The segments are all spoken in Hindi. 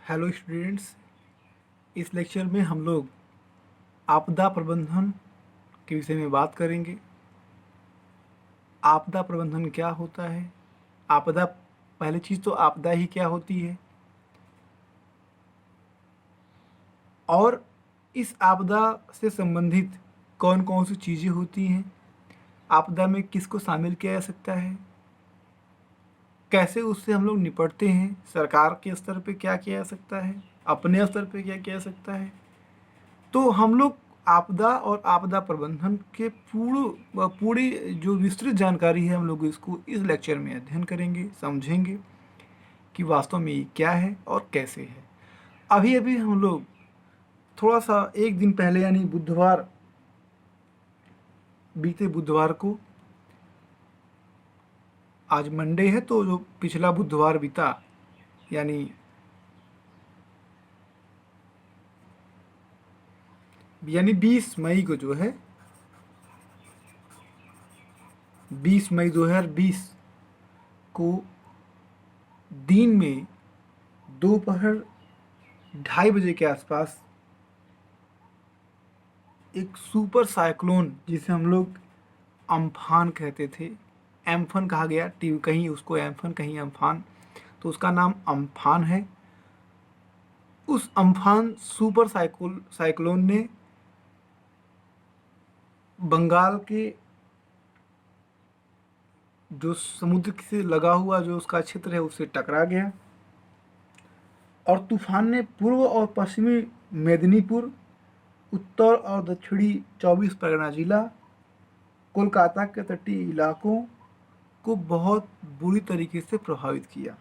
Hello students. इस लेक्चर में हम लोग आपदा प्रबंधन के विषय में बात करेंगे। आपदा प्रबंधन क्या होता है? आपदा, पहली चीज़ तो आपदा ही क्या होती है, और इस आपदा से संबंधित कौन कौन सी चीज़ें होती हैं, आपदा में किसको शामिल किया जा सकता है, कैसे उससे हम लोग निपटते हैं, सरकार के स्तर पे क्या किया जा सकता है, अपने स्तर पे क्या किया जा सकता है। तो हम लोग आपदा और आपदा प्रबंधन के पूरी जो विस्तृत जानकारी है हम लोग इसको इस लेक्चर में अध्ययन करेंगे, समझेंगे कि वास्तव में ये क्या है और कैसे है। अभी अभी हम लोग थोड़ा सा एक दिन पहले यानी बुधवार, बीते बुधवार को, आज मंडे है तो जो पिछला बुधवार बीता यानी यानी 20 मई को जो है, 20 मई 2020 को दिन में दोपहर 2:30 बजे के आसपास एक सुपर साइक्लोन, जिसे हम लोग अम्फान कहते थे, एम्फन कहा गया, टी कहीं उसको एम्फन कहीं अम्फान, तो उसका नाम अम्फान है। उस अम्फान सुपर साइक्लोन ने बंगाल के जो समुद्र से लगा हुआ जो उसका क्षेत्र है उससे टकरा गया, और तूफान ने पूर्व और पश्चिमी मेदिनीपुर, उत्तर और दक्षिणी 24 परगना जिला, कोलकाता के तटीय इलाकों को बहुत बुरी तरीके से प्रभावित किया।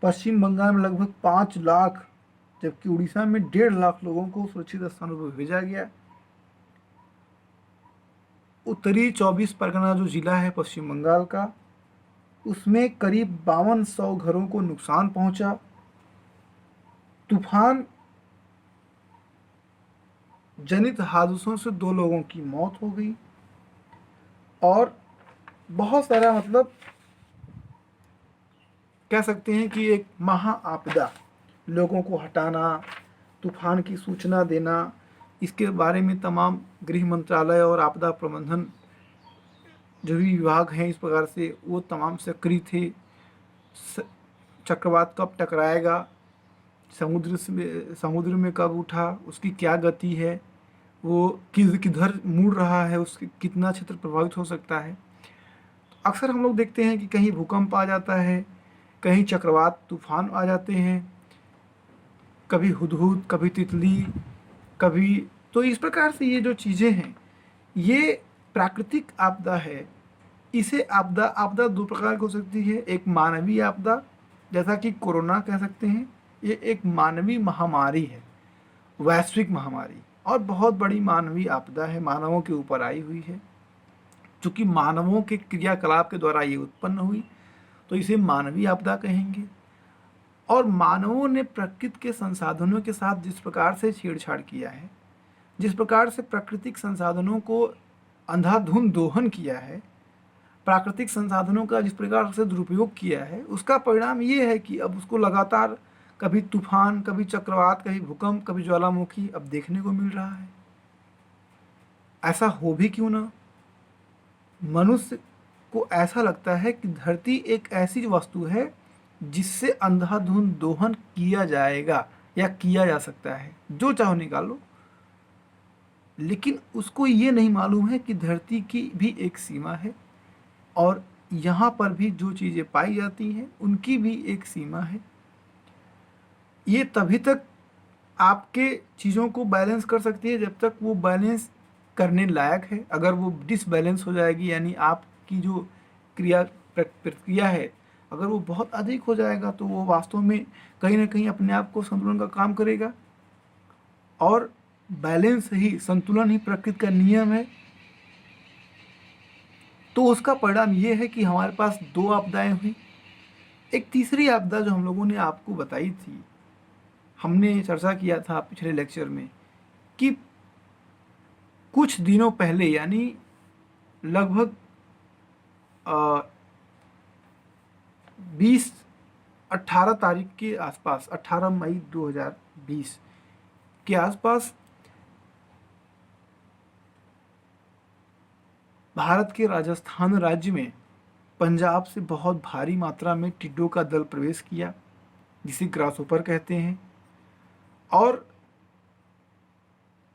पश्चिम बंगाल में लगभग 5 लाख, जबकि उड़ीसा में 1.5 लाख लोगों को सुरक्षित स्थानों पर भेजा गया। उत्तरी 24 परगना जो जिला है पश्चिम बंगाल का, उसमें करीब 5200 घरों को नुकसान पहुंचा। तूफान जनित हादसों से 2 लोगों की मौत हो गई, और बहुत सारा, मतलब कह सकते हैं कि एक महा आपदा, लोगों को हटाना, तूफान की सूचना देना, इसके बारे में तमाम गृह मंत्रालय और आपदा प्रबंधन जो भी विभाग हैं इस प्रकार से वो तमाम सक्रिय थे। चक्रवात कब टकराएगा, समुद्र में कब उठा, उसकी क्या गति है, वो किधर मुड़ रहा है, उसकी कितना क्षेत्र प्रभावित हो सकता है। अक्सर हम लोग देखते हैं कि कहीं भूकंप आ जाता है, कहीं चक्रवात तूफान आ जाते हैं, कभी हुदहुद, कभी तितली, कभी, तो इस प्रकार से ये जो चीज़ें हैं ये प्राकृतिक आपदा है। इसे आपदा आपदा 2 प्रकार की हो सकती है। एक मानवीय आपदा, जैसा कि कोरोना कह सकते हैं, ये एक मानवीय महामारी है, वैश्विक महामारी, और बहुत बड़ी मानवीय आपदा है, मानवों के ऊपर आई हुई है। चूंकि मानवों के क्रियाकलाप के द्वारा ये उत्पन्न हुई तो इसे मानवीय आपदा कहेंगे। और मानवों ने प्रकृति के संसाधनों के साथ जिस प्रकार से छेड़छाड़ किया है, जिस प्रकार से प्राकृतिक संसाधनों को अंधाधुंध दोहन किया है, प्राकृतिक संसाधनों का जिस प्रकार से दुरुपयोग किया है, उसका परिणाम ये है कि अब उसको लगातार कभी तूफान, कभी चक्रवात, कभी भूकंप, कभी ज्वालामुखी अब देखने को मिल रहा है। ऐसा हो भी क्यों ना, मनुष्य को ऐसा लगता है कि धरती एक ऐसी वस्तु है जिससे अंधाधुंध दोहन किया जाएगा या किया जा सकता है, जो चाहो निकालो। लेकिन उसको ये नहीं मालूम है कि धरती की भी एक सीमा है, और यहाँ पर भी जो चीज़ें पाई जाती हैं उनकी भी एक सीमा है। ये तभी तक आपके चीज़ों को बैलेंस कर सकती है जब तक वो बैलेंस करने लायक है। अगर वो डिसबैलेंस हो जाएगी, यानी आपकी जो प्रक्रिया है, अगर वो बहुत अधिक हो जाएगा तो वो वास्तव में कहीं ना कहीं अपने आप को संतुलन का काम करेगा, और बैलेंस ही, संतुलन ही प्रकृति का नियम है। तो उसका परिणाम ये है कि हमारे पास 2 आपदाएं हुई। एक तीसरी आपदा जो हम लोगों ने आपको बताई थी, हमने चर्चा किया था पिछले लेक्चर में, कि कुछ दिनों पहले यानी लगभग 20 18 तारीख के आसपास, 18 मई 2020 के आसपास भारत के राजस्थान राज्य में पंजाब से बहुत भारी मात्रा में टिड्डों का दल प्रवेश किया, जिसे ग्रासहोपर कहते हैं। और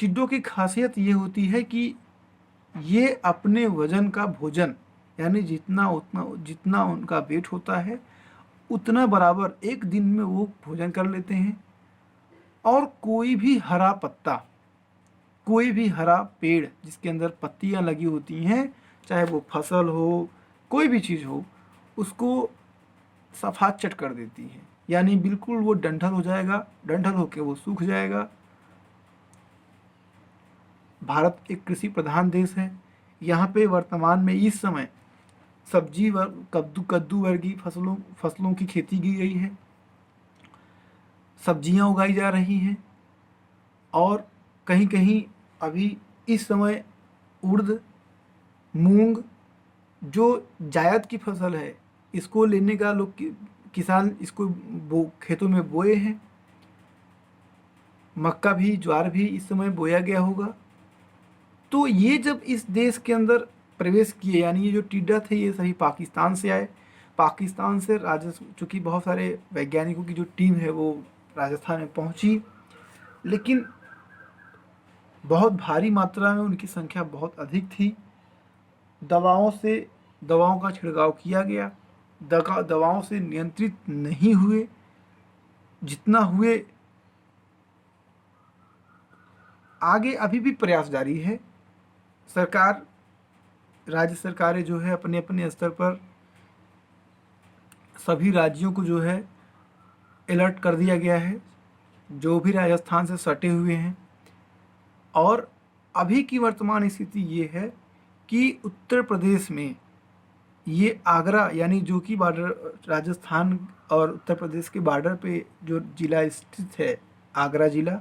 टिड्डों की खासियत ये होती है कि ये अपने वजन का भोजन, यानी जितना उनका वेट होता है उतना बराबर एक दिन में वो भोजन कर लेते हैं। और कोई भी हरा पत्ता, कोई भी हरा पेड़ जिसके अंदर पत्तियां लगी होती हैं, चाहे वो फसल हो, कोई भी चीज़ हो, उसको सफाचट कर देती है, यानी बिल्कुल वो डंठल हो जाएगा, डंठल होकर वो सूख जाएगा। भारत एक कृषि प्रधान देश है। यहाँ पे वर्तमान में इस समय सब्जी व कद्दू वर्गीय फसलों की खेती की गई है, सब्जियां उगाई जा रही हैं। और कहीं कहीं अभी इस समय उड़द, मूंग, जो जायद की फसल है, इसको लेने का किसान इसको खेतों में बोए हैं। मक्का भी, ज्वार भी इस समय बोया गया होगा। तो ये जब इस देश के अंदर प्रवेश किए, यानी ये जो टिड्डा थे ये सभी पाकिस्तान से आए। पाकिस्तान से चूँकि बहुत सारे वैज्ञानिकों की जो टीम है वो राजस्थान में पहुंची, लेकिन बहुत भारी मात्रा में उनकी संख्या बहुत अधिक थी। दवाओं का छिड़काव किया गया, दवाओं से नियंत्रित नहीं हुए, जितना हुए। आगे अभी भी प्रयास जारी है। राज्य सरकारें जो है अपने अपने स्तर पर सभी राज्यों को जो है अलर्ट कर दिया गया है, जो भी राजस्थान से सटे हुए हैं। और अभी की वर्तमान स्थिति ये है कि उत्तर प्रदेश में ये आगरा, यानी जो कि बॉर्डर राजस्थान और उत्तर प्रदेश के बॉर्डर पे जो जिला स्थित है, आगरा जिला,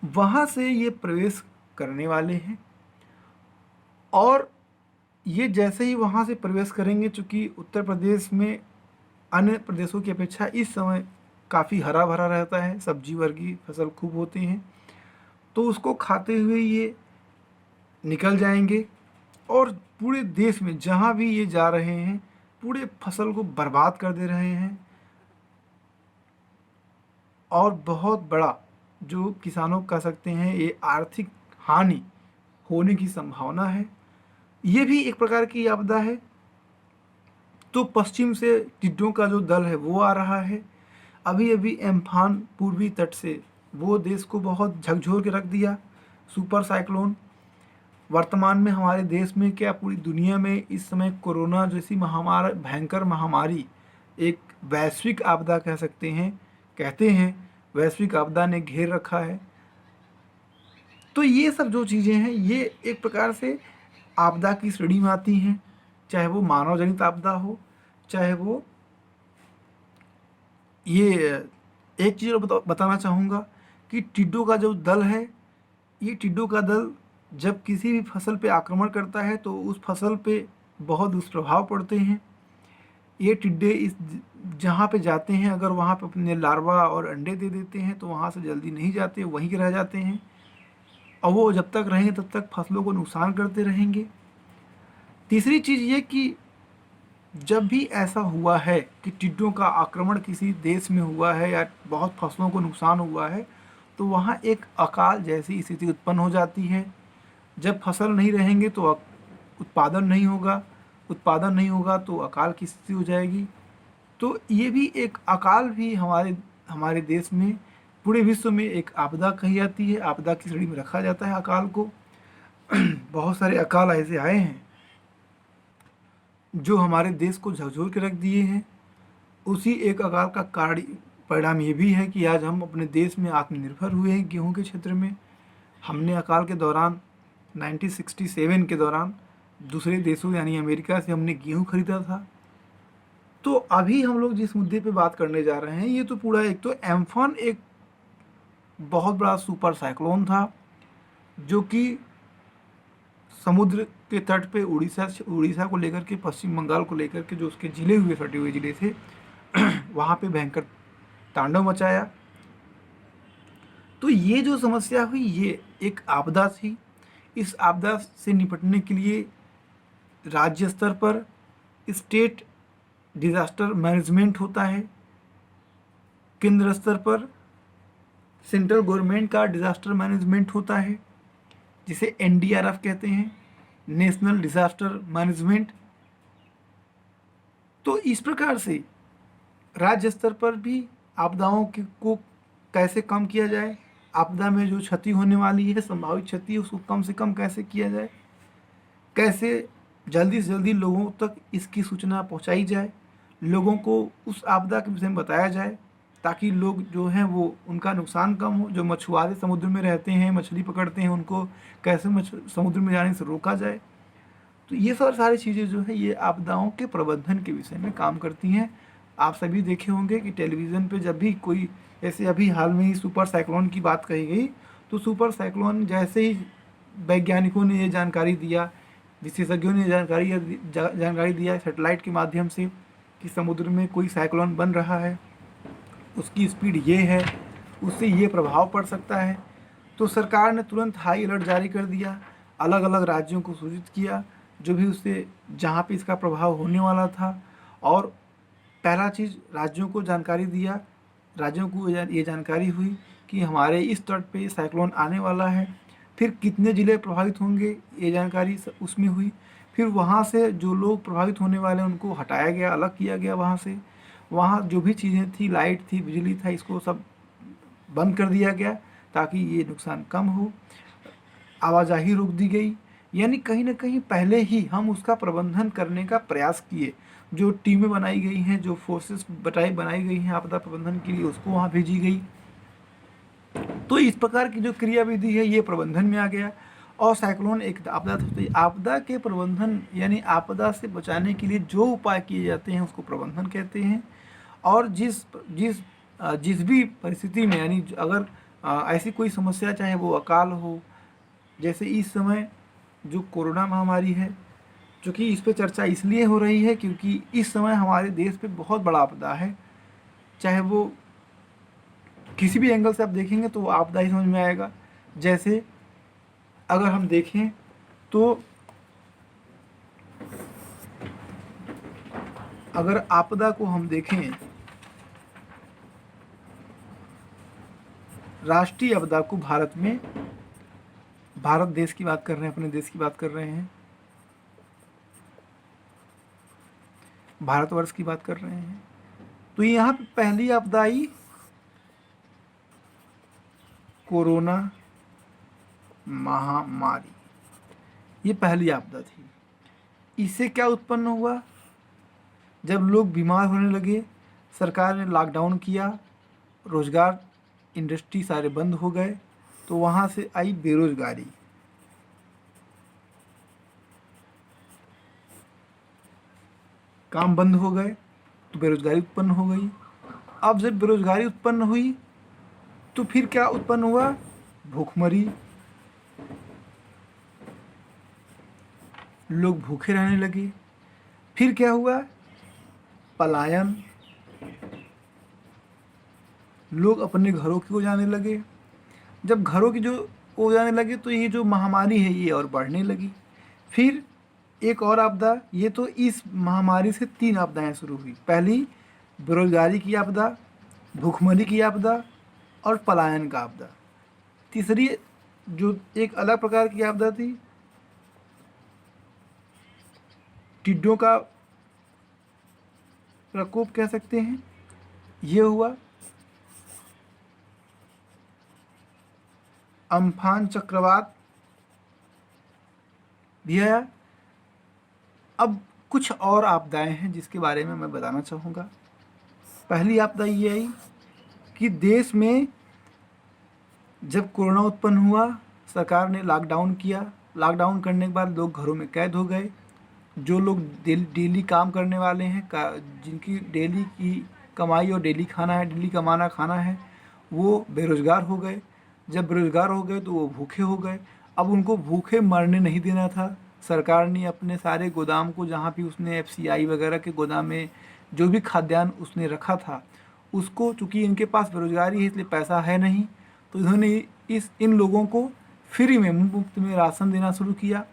वहाँ से ये प्रवेश करने वाले हैं। और ये जैसे ही वहाँ से प्रवेश करेंगे, चूँकि उत्तर प्रदेश में अन्य प्रदेशों की अपेक्षा इस समय काफ़ी हरा भरा रहता है, सब्जी वर्गीय फसल खूब होते हैं, तो उसको खाते हुए ये निकल जाएंगे और पूरे देश में जहाँ भी ये जा रहे हैं पूरे फसल को बर्बाद कर दे रहे हैं। और बहुत बड़ा जो किसानों कह सकते हैं ये आर्थिक हानि होने की संभावना है। ये भी एक प्रकार की आपदा है। तो पश्चिम से टिड्डों का जो दल है वो आ रहा है। अभी अभी एम्फान पूर्वी तट से वो देश को बहुत झकझोर के रख दिया, सुपर साइक्लोन। वर्तमान में हमारे देश में क्या पूरी दुनिया में इस समय कोरोना जैसी भयंकर महामारी, एक वैश्विक आपदा कह सकते हैं, कहते हैं वैश्विक आपदा ने घेर रखा है। तो ये सब जो चीज़ें हैं ये एक प्रकार से आपदा की श्रेणी में आती हैं, चाहे वो मानव जनित आपदा हो, चाहे वो ये। एक चीज़ बताना चाहूँगा कि टिड्डों का जो दल है, ये टिड्डों का दल जब किसी भी फसल पे आक्रमण करता है तो उस फसल पे बहुत दुष्प्रभाव पड़ते हैं। ये टिड्डे जहाँ पे जाते हैं, अगर वहाँ पे अपने लार्वा और अंडे दे देते हैं तो वहाँ से जल्दी नहीं जाते, वहीं रह जाते हैं और वो जब तक रहेंगे तब तक फसलों को नुकसान करते रहेंगे। तीसरी चीज़ ये कि जब भी ऐसा हुआ है कि टिड्डों का आक्रमण किसी देश में हुआ है या बहुत फसलों को नुकसान हुआ है, तो वहाँ एक अकाल जैसी स्थिति उत्पन्न हो जाती है। जब फसल नहीं रहेंगे तो उत्पादन नहीं होगा तो अकाल की स्थिति हो जाएगी। तो ये भी एक अकाल भी हमारे देश में, पूरे विश्व में एक आपदा कही जाती है, आपदा की श्रेणी में रखा जाता है अकाल को। बहुत सारे अकाल ऐसे आए हैं जो हमारे देश को झकझोर के रख दिए हैं। उसी एक अकाल का परिणाम ये भी है कि आज हम अपने देश में आत्मनिर्भर हुए हैं गेहूं के क्षेत्र में। हमने अकाल के दौरान 1967 के दौरान दूसरे देशों यानी अमेरिका से हमने गेहूं खरीदा था। तो अभी हम लोग जिस मुद्दे पे बात करने जा रहे हैं, ये तो पूरा एक तो एम्फन एक बहुत बड़ा सुपर साइक्लोन था जो कि समुद्र के तट पे उड़ीसा को लेकर के, पश्चिम बंगाल को लेकर के जो उसके जिले हुए, सटे हुए जिले थे, वहाँ पे भयंकर तांडव मचाया। तो ये जो समस्या हुई ये एक आपदा थी। इस आपदा से निपटने के लिए राज्य स्तर पर स्टेट डिजास्टर मैनेजमेंट होता है, केंद्र स्तर पर सेंट्रल गवर्नमेंट का डिजास्टर मैनेजमेंट होता है जिसे एनडीआरएफ कहते हैं, नेशनल डिजास्टर मैनेजमेंट। तो इस प्रकार से राज्य स्तर पर भी आपदाओं को कैसे कम किया जाए, आपदा में जो क्षति होने वाली है, संभावित क्षति, उसको कम से कम कैसे किया जाए, कैसे जल्दी से जल्दी लोगों तक इसकी सूचना पहुंचाई जाए, लोगों को उस आपदा के विषय में बताया जाए ताकि लोग जो हैं वो उनका नुकसान कम हो। जो मछुआरे समुद्र में रहते हैं, मछली पकड़ते हैं, उनको कैसे समुद्र में जाने से रोका जाए। तो ये सारी चीज़ें जो है ये आपदाओं के प्रबंधन के विषय में काम करती हैं। आप सभी देखे होंगे कि टेलीविज़न पे जब भी कोई, जैसे अभी हाल में ही सुपर साइक्लोन की बात कही गई, तो सुपर साइक्लोन जैसे ही वैज्ञानिकों ने ये जानकारी दिया, विशेषज्ञों ने जानकारी दिया सैटेलाइट के माध्यम से कि समुद्र में कोई साइक्लोन बन रहा है, उसकी स्पीड ये है, उससे ये प्रभाव पड़ सकता है, तो सरकार ने तुरंत हाई अलर्ट जारी कर दिया, अलग अलग राज्यों को सूचित किया जो भी उससे जहाँ पे इसका प्रभाव होने वाला था। और पहला चीज़ राज्यों को जानकारी दिया, राज्यों को ये जानकारी हुई कि हमारे इस तट पे साइक्लोन आने वाला है। फिर कितने ज़िले प्रभावित होंगे ये जानकारी उसमें हुई। फिर वहाँ से जो लोग प्रभावित होने वाले हैं उनको हटाया गया, अलग किया गया वहाँ से। वहाँ जो भी चीज़ें थी, लाइट थी, बिजली था, इसको सब बंद कर दिया गया ताकि ये नुकसान कम हो। आवाजाही रोक दी गई, यानी कहीं ना कहीं पहले ही हम उसका प्रबंधन करने का प्रयास किए। जो टीमें बनाई गई हैं, जो फोर्सेस बनाई गई हैं आपदा प्रबंधन के लिए, उसको वहाँ भेजी गई। तो इस प्रकार की जो क्रियाविधि है ये प्रबंधन में आ गया। और साइक्लोन एक आपदा होती है, आपदा के प्रबंधन यानी आपदा से बचाने के लिए जो उपाय किए जाते हैं उसको प्रबंधन कहते हैं। और जिस जिस जिस भी परिस्थिति में, यानी अगर ऐसी कोई समस्या, चाहे वो अकाल हो, जैसे इस समय जो कोरोना महामारी है, चूँकि इस पे चर्चा इसलिए हो रही है क्योंकि इस समय हमारे देश पे बहुत बड़ा आपदा है। चाहे वो किसी भी एंगल से आप देखेंगे तो वो आपदा ही समझ में आएगा। जैसे अगर हम देखें तो अगर आपदा को हम देखें, राष्ट्रीय आपदा को भारत में, भारत देश की बात कर रहे हैं, अपने देश की बात कर रहे हैं, भारतवर्ष की बात कर रहे हैं, तो यहाँ पे पहली आपदा आई कोरोना महामारी। ये पहली आपदा थी। इससे क्या उत्पन्न हुआ, जब लोग बीमार होने लगे, सरकार ने लॉकडाउन किया, रोजगार, इंडस्ट्री सारे बंद हो गए, तो वहाँ से आई बेरोजगारी। काम बंद हो गए तो बेरोजगारी उत्पन्न हो गई। अब जब बेरोजगारी उत्पन्न हुई तो फिर क्या उत्पन्न हुआ, भूखमरी, लोग भूखे रहने लगे। फिर क्या हुआ, पलायन, लोग अपने घरों की ओर जाने लगे। जब घरों की जो ओर जाने लगे तो ये जो महामारी है ये और बढ़ने लगी। फिर एक और आपदा, ये तो इस महामारी से 3 आपदाएं शुरू हुई। पहली बेरोजगारी की आपदा, भूखमरी की आपदा और पलायन का आपदा। तीसरी जो एक अलग प्रकार की आपदा थी, टिड्डों का प्रकोप कह सकते हैं, ये हुआ। अम्फान चक्रवात भी आया। अब कुछ और आपदाएं हैं जिसके बारे में मैं बताना चाहूँगा। पहली आपदा ये आई कि देश में जब कोरोना उत्पन्न हुआ, सरकार ने लॉकडाउन किया। लॉकडाउन करने के बाद लोग घरों में कैद हो गए। जो लोग डेली काम करने वाले हैं, जिनकी डेली की कमाई और डेली खाना है, डेली कमाना खाना है, वो बेरोजगार हो गए। जब बेरोजगार हो गए तो वो भूखे हो गए। अब उनको भूखे मरने नहीं देना था। सरकार ने अपने सारे गोदाम को, जहाँ भी उसने एफसीआई वगैरह के गोदाम में जो भी खाद्यान्न उसने रखा था उसको, चूँकि इनके पास बेरोजगारी है इसलिए पैसा है नहीं, तो इन्होंने इन लोगों को फ्री में, मुफ्त में राशन देना शुरू किया।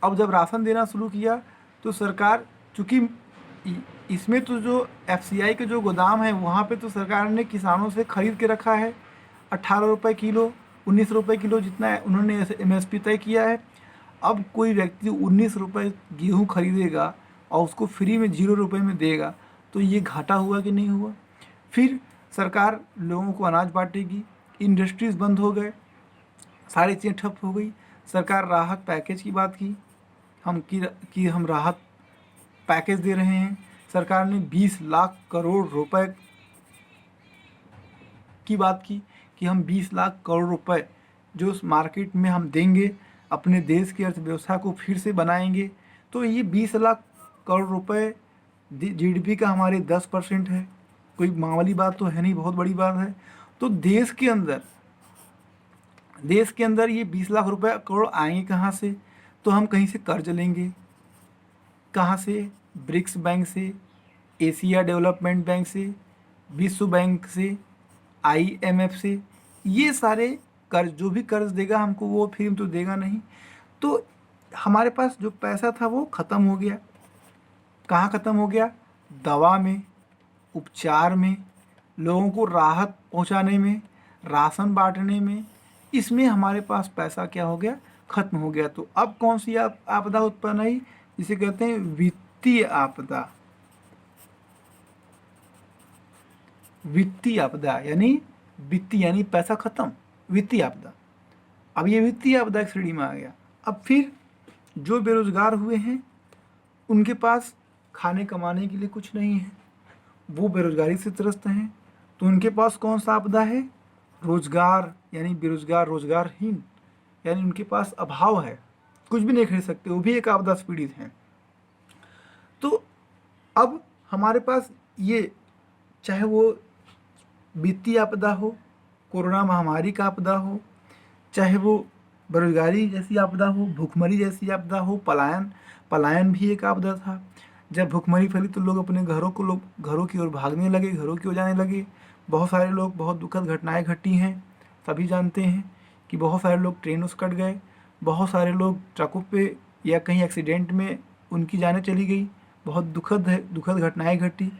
अब जब राशन देना शुरू किया तो सरकार, चूँकि इसमें तो जो एफसीआई के जो गोदाम है वहाँ पे तो सरकार ने किसानों से खरीद के रखा है 18 रुपये किलो, 19 रुपये किलो, जितना उन्होंने एमएसपी तय किया है। अब कोई व्यक्ति 19 रुपये गेहूँ खरीदेगा और उसको फ्री में 0 रुपये में देगा, तो ये घाटा हुआ कि नहीं हुआ। फिर सरकार लोगों को अनाज बांटेगी, इंडस्ट्रीज़ बंद हो गए, सारी चीज़ें ठप हो गई। सरकार राहत पैकेज की बात की, हम राहत पैकेज दे रहे हैं। सरकार ने 20 लाख करोड़ रुपए की बात की कि हम 20 लाख करोड़ रुपए जो उस मार्केट में हम देंगे, अपने देश की अर्थव्यवस्था को फिर से बनाएंगे। तो ये 20 लाख करोड़ रुपए जीडीपी का हमारे 10% है, कोई मामूली बात तो है नहीं, बहुत बड़ी बात है। तो देश के अंदर ये 20 लाख रुपए करोड़ आएंगे कहाँ से? तो हम कहीं से कर्ज लेंगे। कहाँ से? ब्रिक्स बैंक से, एशिया डेवलपमेंट बैंक से, विश्व बैंक से, आईएमएफ से। ये सारे कर्ज, जो भी कर्ज देगा हमको वो फिर तो देगा नहीं। तो हमारे पास जो पैसा था वो ख़त्म हो गया। कहाँ ख़त्म हो गया? दवा में, उपचार में, लोगों को राहत पहुंचाने में, राशन बांटने में, इसमें हमारे पास पैसा क्या हो गया? खत्म हो गया। तो अब कौन सी आपदा उत्पन्न हुई, जिसे कहते हैं वित्तीय आपदा। वित्तीय आपदा यानी वित्तीय यानी पैसा खत्म, वित्तीय आपदा। अब ये वित्तीय आपदा की श्रेणी में आ गया। अब फिर जो बेरोजगार हुए हैं उनके पास खाने कमाने के लिए कुछ नहीं है, वो बेरोजगारी से त्रस्त हैं। तो उनके पास कौन सा आपदा है? रोजगार यानी बेरोजगार, रोजगारहीन, यानी उनके पास अभाव है, कुछ भी नहीं खरीद सकते, वो भी एक आपदा से पीड़ित हैं। तो अब हमारे पास ये, चाहे वो वित्तीय आपदा हो, कोरोना महामारी का आपदा हो, चाहे वो बेरोजगारी जैसी आपदा हो, भूखमरी जैसी आपदा हो, पलायन भी एक आपदा था। जब भूखमरी फैली तो लोग अपने घरों की ओर भागने लगे, घरों की ओर जाने लगे। बहुत सारे लोग, बहुत दुखद घटनाएं घटी हैं, सभी जानते हैं कि बहुत सारे लोग ट्रेनों से कट गए, बहुत सारे लोग ट्रकों पे या कहीं एक्सीडेंट में उनकी जानें चली गई। बहुत दुखद घटनाएं घटी,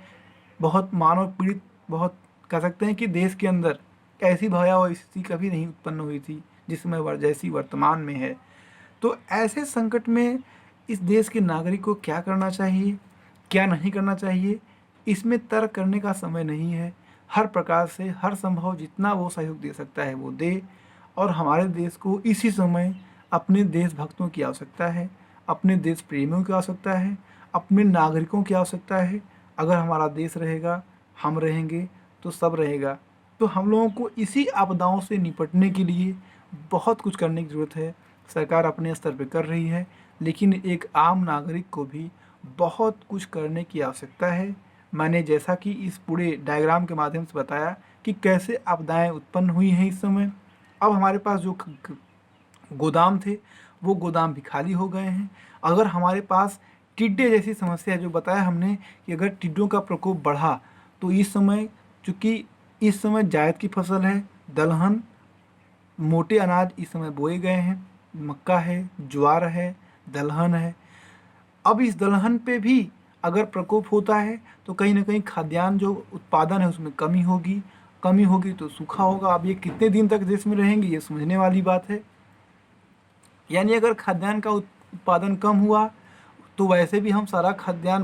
बहुत मानव पीड़ित, बहुत कह सकते हैं कि देश के अंदर ऐसी भयावह स्थिति कभी नहीं उत्पन्न हुई थी जिसमें जैसी वर्तमान में है। तो ऐसे संकट में इस देश के नागरिक को क्या करना चाहिए, क्या नहीं करना चाहिए, इसमें तर्क करने का समय नहीं है। हर प्रकार से हर संभव जितना वो सहयोग दे सकता है वो दे। और हमारे देश को इसी समय अपने देशभक्तों की आवश्यकता है, अपने देश प्रेमियों की आवश्यकता है, अपने नागरिकों की आवश्यकता है। अगर हमारा देश रहेगा, हम रहेंगे, तो सब रहेगा। तो हम लोगों को इसी आपदाओं से निपटने के लिए बहुत कुछ करने की ज़रूरत है। सरकार अपने स्तर पर कर रही है, लेकिन एक आम नागरिक को भी बहुत कुछ करने की आवश्यकता है। मैंने जैसा कि इस पूरे डायग्राम के माध्यम से बताया कि कैसे आपदाएं उत्पन्न हुई हैं इस समय। अब हमारे पास जो गोदाम थे वो गोदाम भी खाली हो गए हैं। अगर हमारे पास टिड्डे जैसी समस्या है, जो बताया हमने कि अगर टिड्डों का प्रकोप बढ़ा तो इस समय, चूँकि इस समय जायद की फसल है, दलहन, मोटे अनाज इस समय बोए गए हैं, मक्का है, ज्वार है, दलहन है। अब इस दलहन पे भी अगर प्रकोप होता है तो कहीं ना कहीं खाद्यान्न जो उत्पादन है उसमें कमी होगी तो सूखा होगा। अब ये कितने दिन तक देश में रहेंगे, ये समझने वाली बात है। यानी अगर खाद्यान्न का उत्पादन कम हुआ तो वैसे भी हम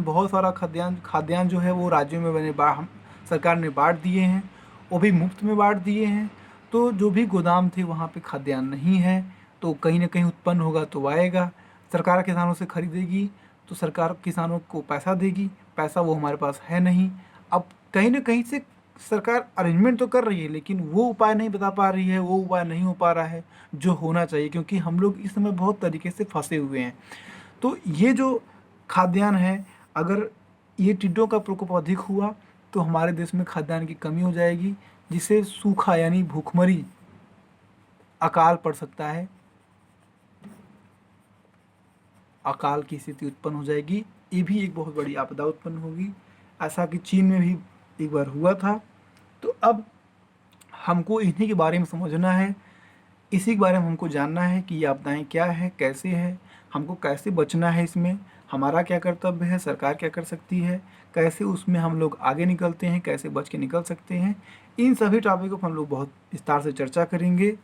बहुत सारा खाद्यान्न जो है वो राज्यों में हम सरकार ने बांट दिए हैं, वो भी मुफ्त में बांट दिए हैं। तो जो भी गोदाम थे वहाँ पे खाद्यान्न नहीं है, तो कहीं ना कहीं उत्पन्न होगा तो आएगा। सरकार किसानों से खरीदेगी तो सरकार किसानों को पैसा देगी, पैसा वो हमारे पास है नहीं। अब कहीं ना कहीं से सरकार अरेंजमेंट तो कर रही है, लेकिन वो उपाय नहीं बता पा रही है, वो उपाय नहीं हो पा रहा है जो होना चाहिए, क्योंकि हम लोग इस समय बहुत तरीके से फंसे हुए हैं। तो ये जो खाद्यान्न है, अगर ये टिड्डों का प्रकोप अधिक हुआ तो हमारे देश में खाद्यान्न की कमी हो जाएगी, जिससे सूखा यानी भूखमरी, अकाल पड़ सकता है, अकाल की स्थिति उत्पन्न हो जाएगी। ये भी एक बहुत बड़ी आपदा उत्पन्न होगी। ऐसा कि चीन में भी एक बार हुआ था। तो अब हमको इन्हीं के बारे में समझना है, इसी के बारे में हमको जानना है कि ये आपदाएँ क्या है, कैसे है, हमको कैसे बचना है इसमें, हमारा क्या कर्तव्य है, सरकार क्या कर सकती है, कैसे उसमें हम लोग आगे निकलते हैं, कैसे बच के निकल सकते हैं। इन सभी टॉपिकों पर हम लोग बहुत विस्तार से चर्चा करेंगे।